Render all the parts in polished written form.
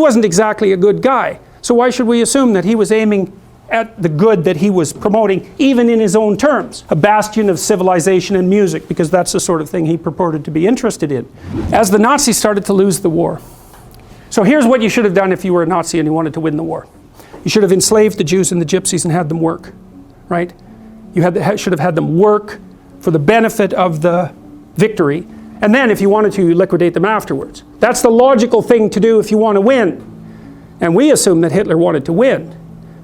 wasn't exactly a good guy. So why should we assume that he was aiming at the good that he was promoting, even in his own terms? A bastion of civilization and music, because that's the sort of thing he purported to be interested in. As the Nazis started to lose the war. So here's what you should have done if you were a Nazi and you wanted to win the war. You should have enslaved the Jews and the Gypsies and had them work, right? You should have had them work for the benefit of the victory. And then if you wanted to, you liquidate them afterwards. That's the logical thing to do if you want to win. And we assume that Hitler wanted to win.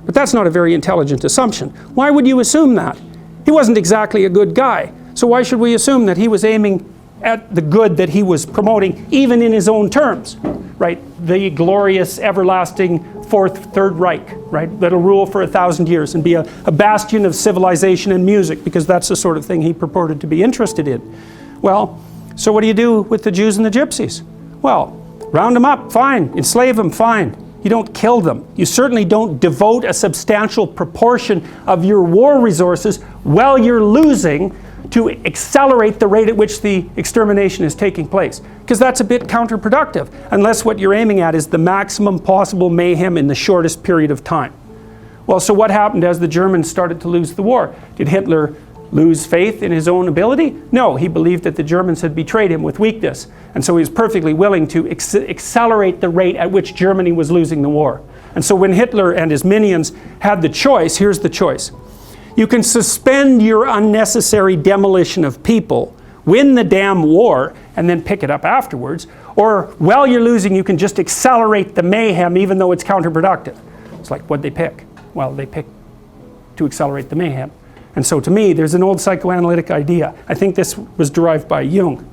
But that's not a very intelligent assumption. Why would you assume that? He wasn't exactly a good guy. So why should we assume that he was aiming at the good that he was promoting, even in his own terms, right? The glorious, everlasting Third Reich, right? That'll rule for 1,000 years and be a bastion of civilization and music, because that's the sort of thing he purported to be interested in. Well, so what do you do with the Jews and the Gypsies? Well, round them up, fine. Enslave them, fine. You don't kill them. You certainly don't devote a substantial proportion of your war resources while you're losing to accelerate the rate at which the extermination is taking place. Because that's a bit counterproductive, unless what you're aiming at is the maximum possible mayhem in the shortest period of time. Well, so what happened as the Germans started to lose the war? Did Hitler lose faith in his own ability? No, he believed that the Germans had betrayed him with weakness. And so he was perfectly willing to accelerate the rate at which Germany was losing the war. And so when Hitler and his minions had the choice, here's the choice. You can suspend your unnecessary demolition of people, win the damn war, and then pick it up afterwards. Or while you're losing, you can just accelerate the mayhem even though it's counterproductive. It's like, what'd they pick? Well, they picked to accelerate the mayhem. And so to me, there's an old psychoanalytic idea. I think this was derived by Jung.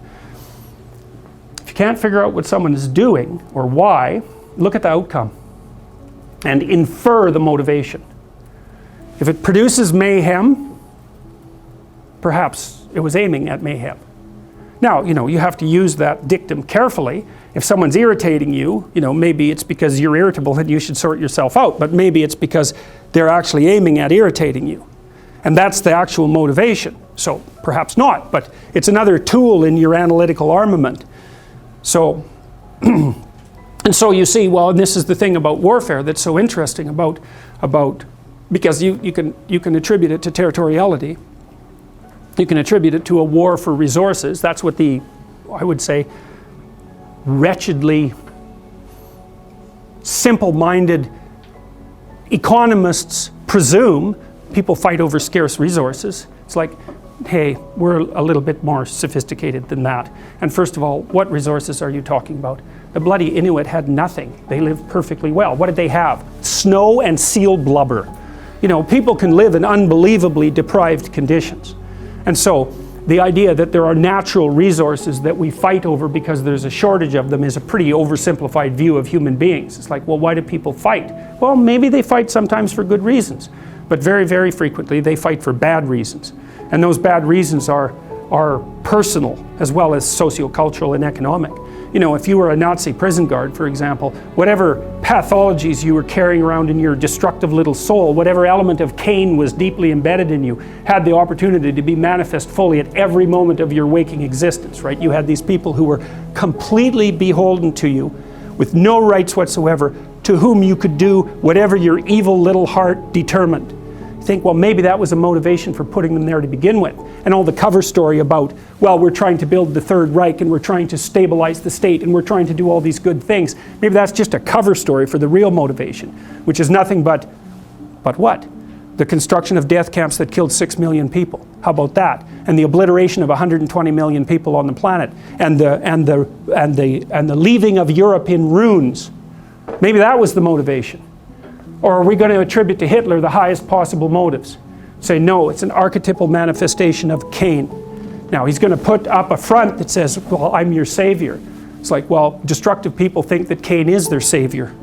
If you can't figure out what someone is doing or why, look at the outcome and infer the motivation. If it produces mayhem, perhaps it was aiming at mayhem. Now, you have to use that dictum carefully. If someone's irritating you, maybe it's because you're irritable and you should sort yourself out, but maybe it's because they're actually aiming at irritating you. And that's the actual motivation. So perhaps not, but it's another tool in your analytical armament. So, and so you see, well, and this is the thing about warfare that's so interesting about because you can attribute it to territoriality. You can attribute it to a war for resources. That's what I would say, wretchedly simple-minded economists presume. People fight over scarce resources. It's like, hey, we're a little bit more sophisticated than that. And first of all, what resources are you talking about? The bloody Inuit had nothing. They lived perfectly well. What did they have? Snow and seal blubber. People can live in unbelievably deprived conditions. And so the idea that there are natural resources that we fight over because there's a shortage of them is a pretty oversimplified view of human beings. It's like, well, why do people fight? Well, maybe they fight sometimes for good reasons. But very, very frequently they fight for bad reasons. And those bad reasons are personal as well as sociocultural and economic. If you were a Nazi prison guard, for example, whatever pathologies you were carrying around in your destructive little soul, whatever element of Cain was deeply embedded in you, had the opportunity to be manifest fully at every moment of your waking existence, right? You had these people who were completely beholden to you with no rights whatsoever, to whom you could do whatever your evil little heart determined. Think, well, maybe that was a motivation for putting them there to begin with. And all the cover story about, well, we're trying to build the Third Reich and we're trying to stabilize the state and we're trying to do all these good things. Maybe that's just a cover story for the real motivation, which is nothing but what? The construction of death camps that killed 6 million people. How about that? And the obliteration of 120 million people on the planet, and the leaving of Europe in ruins. Maybe that was the motivation. Or are we going to attribute to Hitler the highest possible motives? Say, no, it's an archetypal manifestation of Cain. Now, he's going to put up a front that says, well, I'm your savior. It's like, well, destructive people think that Cain is their savior.